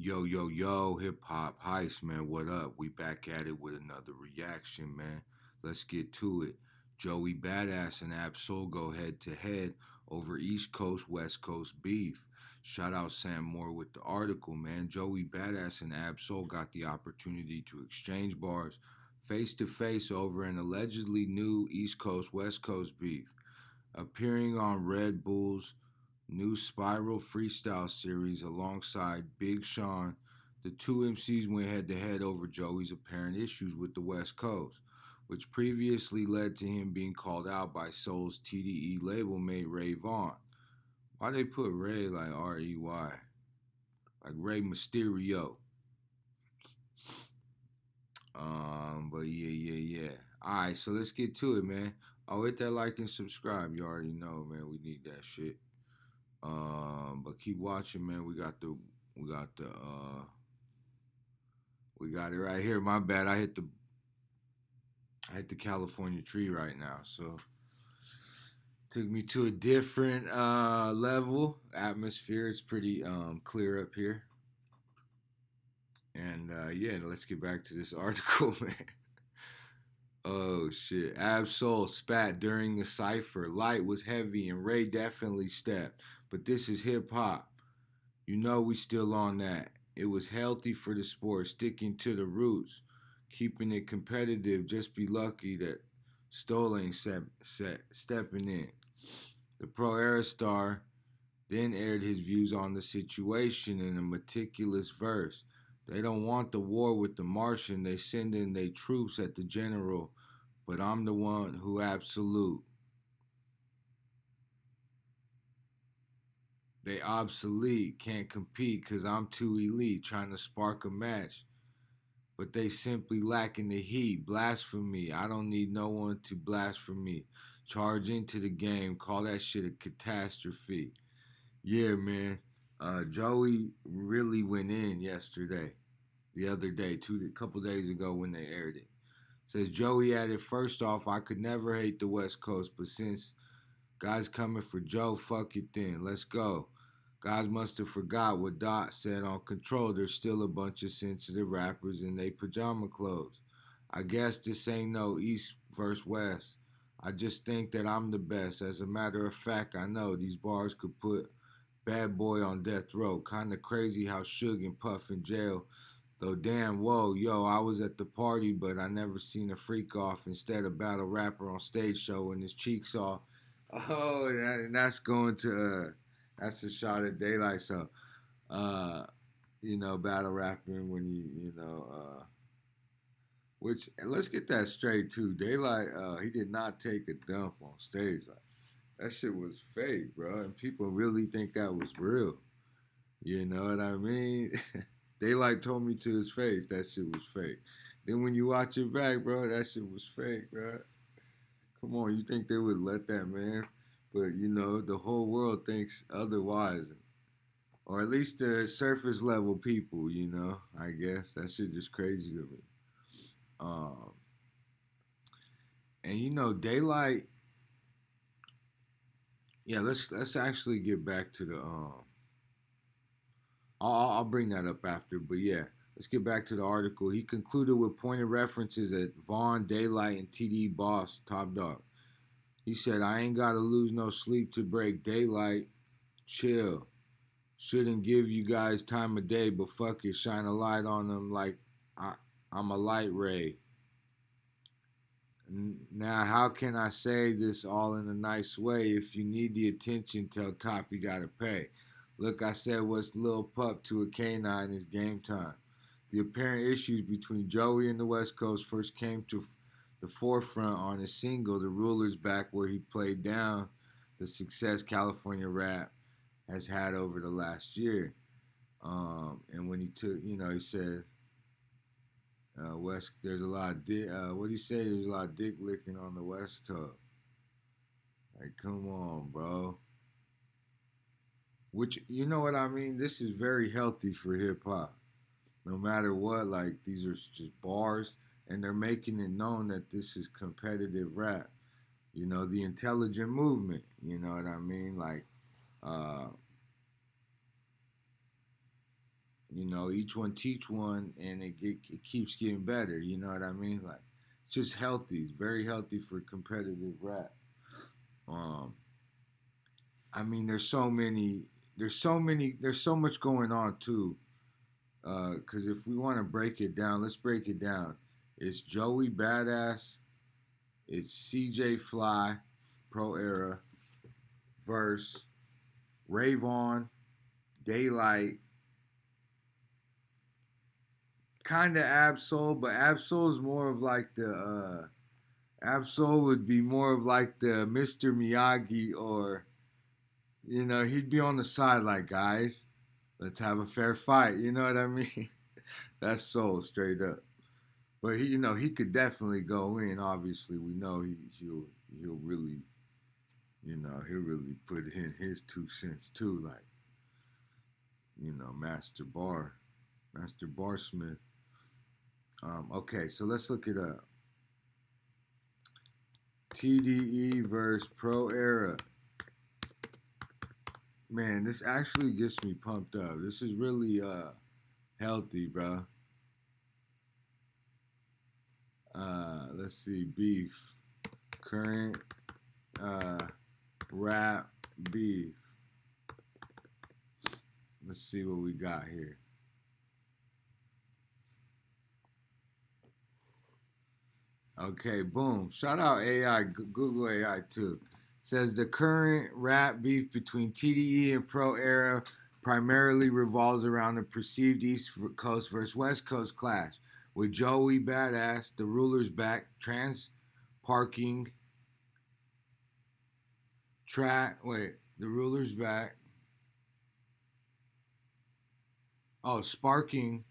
Yo, yo, yo, hip hop heist, man. What up? We back at it with another reaction, man. Let's get to it. Joey Badass and Absol go head to head over East Coast, West Coast beef. Shout out Sam Moore with the article, man. Joey Badass and Absol got the opportunity to exchange bars face to face over an allegedly new East Coast, West Coast beef. Appearing on Red Bull's new Spiral Freestyle series alongside Big Sean, the two MCs went head to head over Joey's apparent issues with the West Coast, which previously led to him being called out by Soul's TDE label mate Rayvaughn. Why they put Ray like R-E-Y? Like Ray Mysterio. But yeah. Alright, so let's get to it, man. Oh, hit that like and subscribe. You already know, man. We need that shit. But keep watching, man. We got it right here. My bad. I hit the California tree right now, so took me to a different level. Atmosphere is pretty clear up here. And yeah, let's get back to this article, man. Oh shit. Absol spat during the cipher. Light was heavy and Ray definitely stepped. But this is hip hop. You know we still on that. It was healthy for the sport, sticking to the roots, keeping it competitive. Just be lucky that Stoll ain't stepping in. The proera star then aired his views on the situation in a meticulous verse. They don't want the war with the Martian. They send in their troops at the general, but I'm the one who absolute. They obsolete, can't compete because I'm too elite, trying to spark a match. But they simply lacking the heat. Blasphemy. I don't need no one to blaspheme me. Charge into the game. Call that shit a catastrophe. Yeah, man. Joey really went in yesterday. The other day, a couple days ago when they aired it. Says Joey added, first off, I could never hate the West Coast, but since guys coming for Joe, fuck it then. Let's go. Guys must have forgot what Dot said on Control. There's still a bunch of sensitive rappers in their pajama clothes. I guess this ain't no East versus West. I just think that I'm the best. As a matter of fact, I know these bars could put Bad Boy on death row. Kinda crazy how Suge and Puff in jail. Though damn, whoa, yo, I was at the party, but I never seen a freak off. Instead of battle rapper on stage show and his cheeks off. Oh, and that's going to that's a shot at Daylyt. So, battle rapping when which let's get that straight too. Daylyt, he did not take a dump on stage. Like that shit was fake, bro, and people really think that was real. You know what I mean? Daylyt told me to his face that shit was fake. Then when you watch it back, bro, that shit was fake, bro. Come on, you think they would let that man? But the whole world thinks otherwise, or at least the surface level people. I guess that shit just crazy to me. And Daylyt. Yeah, let's actually get back to the. I'll bring that up after, but yeah, let's get back to the article. He concluded with pointed references at Vaughn, Daylyt, and TDE boss Top Dog. He said, I ain't got to lose no sleep to break Daylyt. Chill. Shouldn't give you guys time of day, but fuck it. Shine a light on them like I'm a light ray. Now, how can I say this all in a nice way? If you need the attention, tell Top you got to pay. Look, I said what's Lil Pup to a canine is game time. The apparent issues between Joey and the West Coast first came to the forefront on his single, The Ruler's Back, where he played down the success California rap has had over the last year. And when he took, he said, West, there's a lot of what did he say? There's a lot of dick licking on the West Coast. Like, come on, bro. Which, you know what I mean? This is very healthy for hip hop. No matter what, like, these are just bars, and they're making it known that this is competitive rap. The intelligent movement. You know what I mean? Like, You know, each one teach one, and it keeps getting better. You know what I mean? Like, it's just healthy. It's very healthy for competitive rap. Um, I mean, there's so much going on too. Because if we want to break it down, let's break it down. It's Joey Badass, it's cjfly, proera, verse, rayvaughn, Daylyt, kind of absol, but absol is more of like the absol would be more of like the Mr. Miyagi, or you know, he'd be on the side like, guys, let's have a fair fight. You know what I mean? That's soul straight up. But he, you know, he could definitely go in. Obviously, we know he'll really, you know, he'll really put in his 2 cents too. Like, you know, Master Barsmith. Okay, so let's look it up. TDE versus proera. Man, this actually gets me pumped up. This is really healthy, bro. Let's see, beef, current rap beef. Let's see what we got here. Okay, boom. Shout out AI, Google AI too. Says the current rap beef between TDE and proera primarily revolves around the perceived East Coast versus West Coast clash, with Joey Badass, the ruler's back, trans parking track. Wait, the ruler's back. Oh, sparking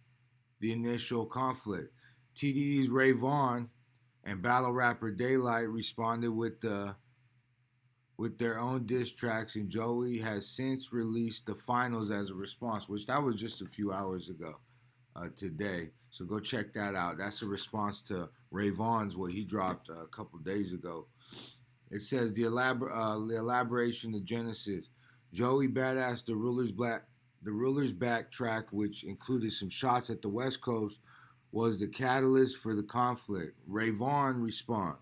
the initial conflict. TDE's Rayvaughn and battle rapper Daylyt responded with their own diss tracks, and Joey has since released the finals as a response, which that was just a few hours ago today. So go check that out. That's a response to Rayvaughn's, what he dropped a couple days ago. It says the elaboration of Genesis. Joey Badass, the ruler's back track, which included some shots at the West Coast, was the catalyst for the conflict. Rayvaughn respond.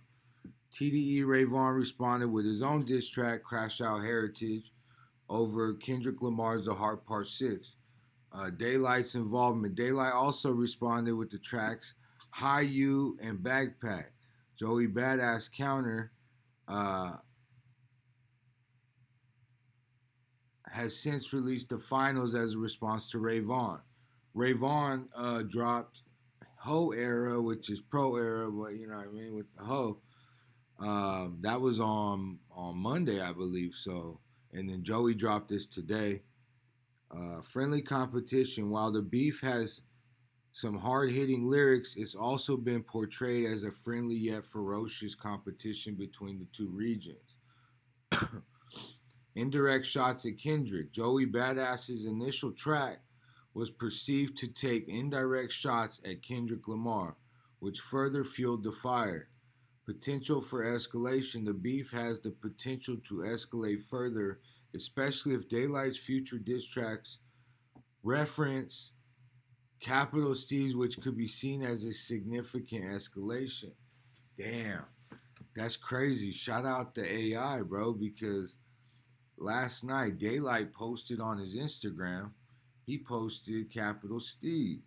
TDE Rayvaughn responded with his own diss track, Crash Out Heritage, over Kendrick Lamar's The Heart Part 6. Daylyt's involvement. Daylyt also responded with the tracks High You and Backpack. Joey Badass counter has since released the finals as a response to Rayvaughn. Rayvaughn dropped Ho Era, which is Pro Era, but you know what I mean, with the Ho. That was on Monday, I believe. So, and then Joey dropped this today. Friendly competition. While the beef has some hard-hitting lyrics, it's also been portrayed as a friendly yet ferocious competition between the two regions. Indirect shots at Kendrick. Joey Badass's initial track was perceived to take indirect shots at Kendrick Lamar, which further fueled the fire. Potential for escalation. The beef has the potential to escalate further, especially if Daylyt's future diss tracks reference capital STEEZ, which could be seen as a significant escalation. Damn, that's crazy. Shout out to AI, bro, because last night Daylyt posted on his Instagram, he posted capital STEEZ.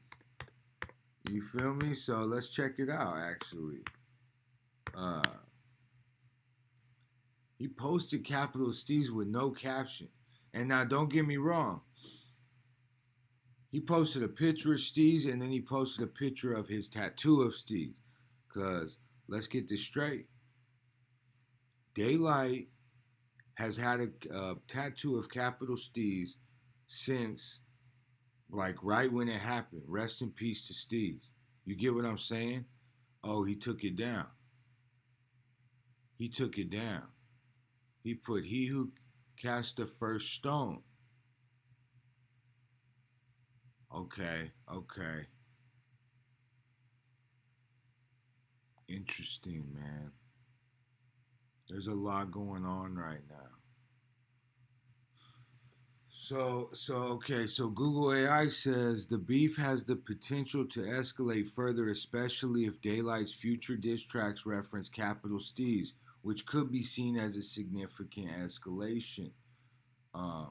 You feel me? So let's check it out, actually. He posted capital STEEZ with no caption. And now, don't get me wrong. He posted a picture of STEEZ, and then he posted a picture of his tattoo of STEEZ. Because, let's get this straight. Daylyt has had a tattoo of capital STEEZ since, like, right when it happened. Rest in peace to STEEZ. You get what I'm saying? Oh, he took it down. He took it down. He put, he who cast the first stone. Okay. Interesting, man. There's a lot going on right now. So Google AI says the beef has the potential to escalate further, especially if Daylyt's future diss tracks reference capital STEEZ, which could be seen as a significant escalation. Um,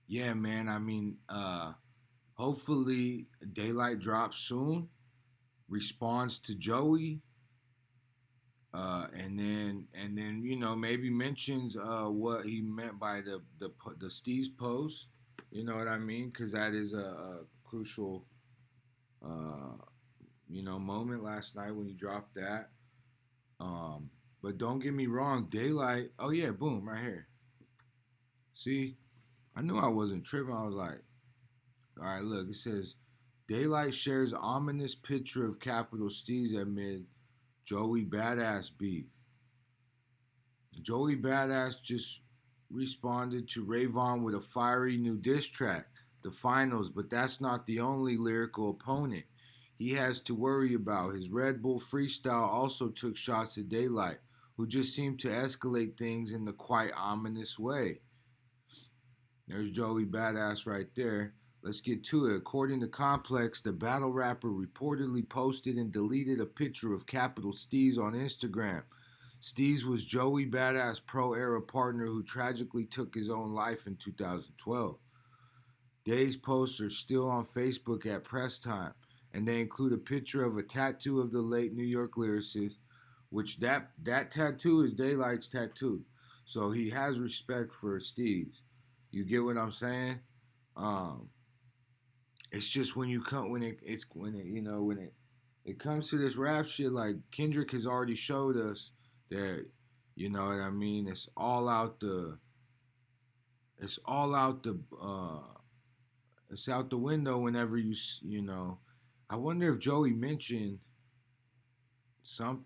yeah, man. I mean, hopefully Daylyt drops soon, responds to Joey, and then maybe mentions what he meant by the STEEZ post. You know what I mean? Because that is a crucial uh, moment last night when he dropped that. Um, but don't get me wrong, Daylyt. Oh yeah, boom, right here. See, I knew I wasn't tripping. I was like, all right, look. It says Daylyt shares ominous picture of capital STEEZ amid Joey Badass beef. Joey Badass just responded to Rayvaughn with a fiery new diss track, The Finals, but that's not the only lyrical opponent he has to worry about. His Red Bull freestyle also took shots at Daylyt, who just seemed to escalate things in the quite ominous way. There's Joey Badass right there. Let's get to it. According to Complex, the battle rapper reportedly posted and deleted a picture of Capital STEEZ on Instagram. STEEZ was Joey Badass proera partner who tragically took his own life in 2012. Day's posts are still on Facebook at press time, and they include a picture of a tattoo of the late New York lyricist, which that tattoo is Daylyt's tattoo. So he has respect for STEEZ. You get what I'm saying? Um, it's just when you come when it it comes to this rap shit, like Kendrick has already showed us that, you know what I mean. It's all out the it's out the window whenever you know. I wonder if Joey mentioned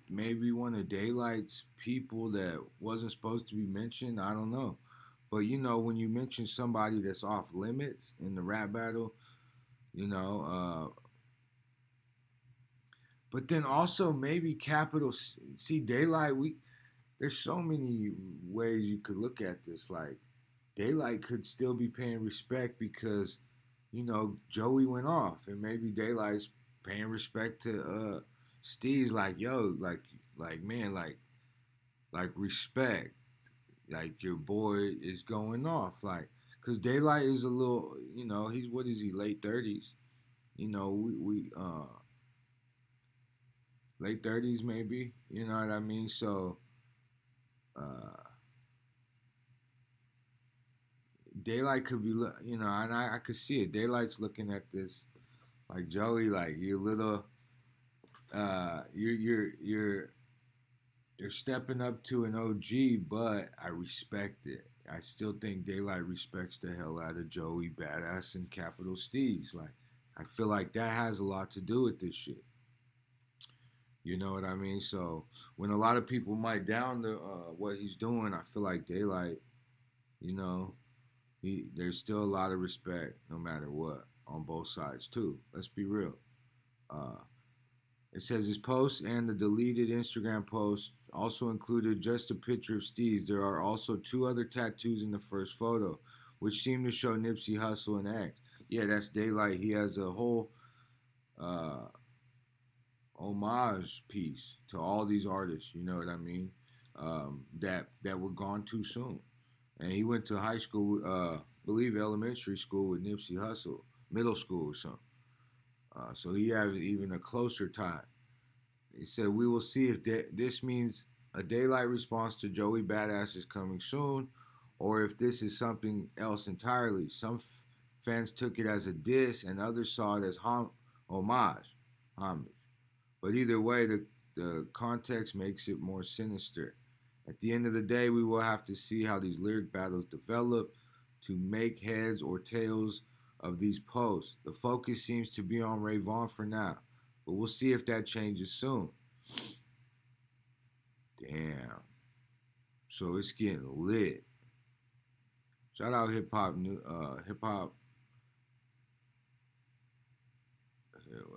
maybe one of Daylyt's people that wasn't supposed to be mentioned. I don't know, but when you mention somebody that's off limits in the rap battle, you know. But then also maybe Capital. See, Daylyt. There's so many ways you could look at this. Like Daylyt could still be paying respect because, Joey went off, and maybe Daylight's paying respect to STEEZ. Like yo, like man, like respect. Like your boy is going off. Like because Daylyt is a little, he's what is he, late 30s? We late 30s maybe. You know what I mean? So uh, Daylyt could be, and I could see it. Daylight's looking at this like Joey, like you little, you're stepping up to an OG, but I respect it. I still think Daylyt respects the hell out of Joey Badass and Capital STEEZ. Like I feel like that has a lot to do with this shit. You know what I mean? So when a lot of people might down what he's doing, I feel like Daylyt, you know, there's still a lot of respect no matter what on both sides too. Let's be real. Uh, it says his post and the deleted Instagram post also included just a picture of STEEZ. There are also two other tattoos in the first photo, which seem to show Nipsey Hussle and X. Yeah, that's Daylyt. He has a whole uh, homage piece to all these artists. You know what I mean? That were gone too soon. And he went to high school, believe elementary school with Nipsey Hussle, middle school or something. So he had even a closer tie. He said, "We will see if this means a Daylyt response to Joey Badass is coming soon, or if this is something else entirely. Some fans took it as a diss, and others saw it as homage. Homage. But either way, the context makes it more sinister. At the end of the day, we will have to see how these lyric battles develop to make heads or tails of these posts. The focus seems to be on Rayvaughn for now, but we'll see if that changes soon." Damn. So it's getting lit. Shout out hip hop. What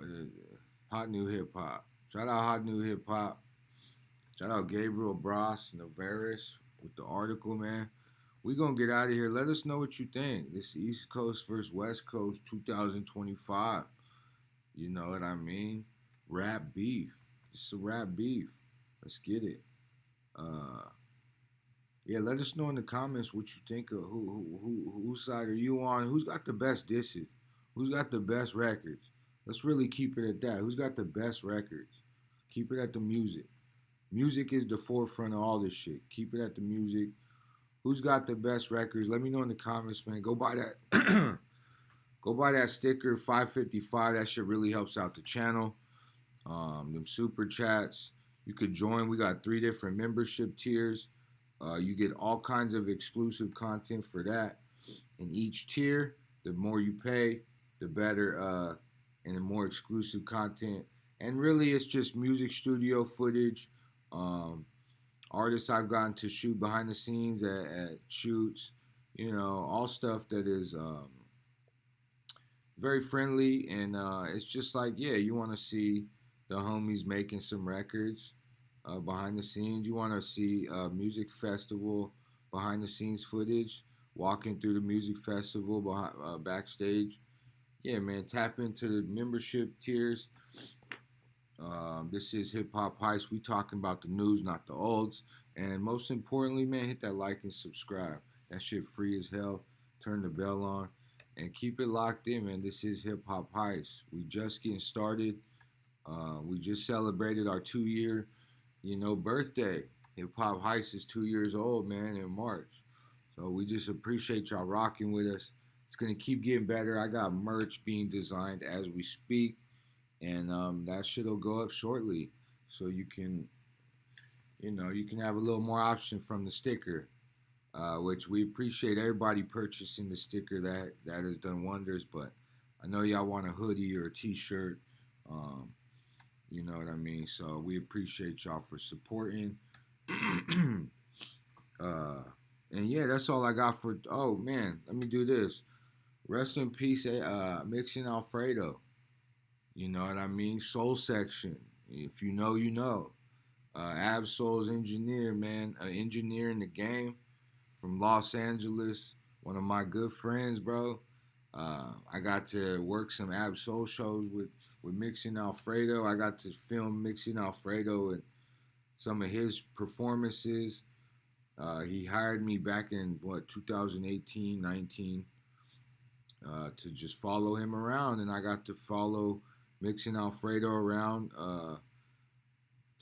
is it? Hot new hip hop. Shout out hot new hip hop. Shout out Gabriel Bros Navarez with the article, man. We gonna get out of here. Let us know what you think. This East Coast versus West Coast 2025. You know what I mean? Rap beef. It's a rap beef. Let's get it. Uh, yeah, let us know in the comments what you think of whose side are you on? Who's got the best disses? Who's got the best records? Let's really keep it at that. Who's got the best records? Keep it at the music. Music is the forefront of all this shit. Keep it at the music. Who's got the best records? Let me know in the comments, man. Go buy that. Go buy that sticker, 555. That shit really helps out the channel. Them super chats. You could join. We got 3 different membership tiers. You get all kinds of exclusive content for that. In each tier, the more you pay, the better, and the more exclusive content. And really, it's just music studio footage. Artists I've gotten to shoot behind the scenes at shoots. You know, all stuff that is very friendly. And it's just like, yeah, you want to see the homies making some records behind the scenes. You want to see music festival behind the scenes footage, walking through the music festival behind, backstage. Yeah, man, tap into the membership tiers. This is Hip Hop Heist. We talking about the news, not the olds. And most importantly, man, hit that like and subscribe. That shit free as hell. Turn the bell on and keep it locked in, man. This is Hip Hop Heist. We just getting started. We just celebrated our 2-year, birthday. Hip Hop Heist is 2 years old, man, in March. So we just appreciate y'all rocking with us. It's gonna keep getting better. I got merch being designed as we speak, and that shit'll go up shortly. So you can, you can have a little more option from the sticker, which we appreciate everybody purchasing the sticker. That has done wonders. But I know y'all want a hoodie or a T-shirt. You know what I mean? So we appreciate y'all for supporting. And yeah, that's all I got for. Oh man, let me do this. Rest in peace, Mixing Alfredo. You know what I mean? Soul Section. If you know, you know. Absol's engineer, man, an engineer in the game from Los Angeles. One of my good friends, bro. I got to work some Absol shows with Mixing Alfredo. I got to film Mixing Alfredo and some of his performances. He hired me back in 2018, 19, to just follow him around, and I got to follow Mixing Alfredo around.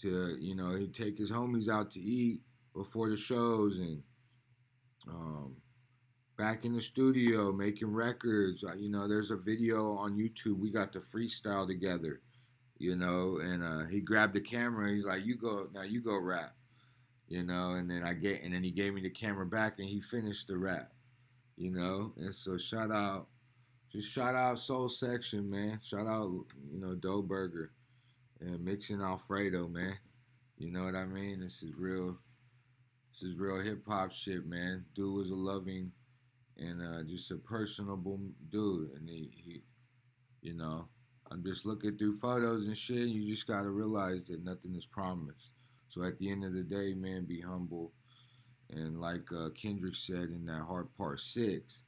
He'd take his homies out to eat before the shows, and back in the studio making records. There's a video on YouTube. We got to freestyle together, and he grabbed the camera. He's like, "You go now, you go rap." And then he gave me the camera back and he finished the rap, and so shout out Soul Section, man. Shout out, Dough Burger and Mixing Alfredo, man. You know what I mean? This is real hip hop shit, man. Dude was a loving and just a personable dude, and he I'm just looking through photos and shit. And you just gotta realize that nothing is promised. So at the end of the day, man, be humble. And like Kendrick said in that Heart Part 6,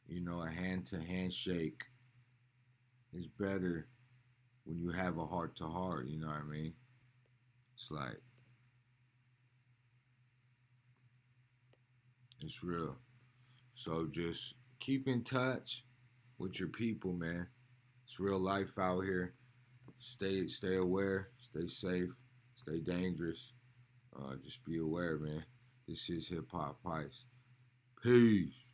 a hand-to-hand shake is better when you have a heart-to-heart, you know what I mean? It's like, it's real. So just keep in touch with your people, man. It's real life out here. Stay aware, stay safe. Stay dangerous. Just be aware, man. This is Hip Hop Heist. Peace.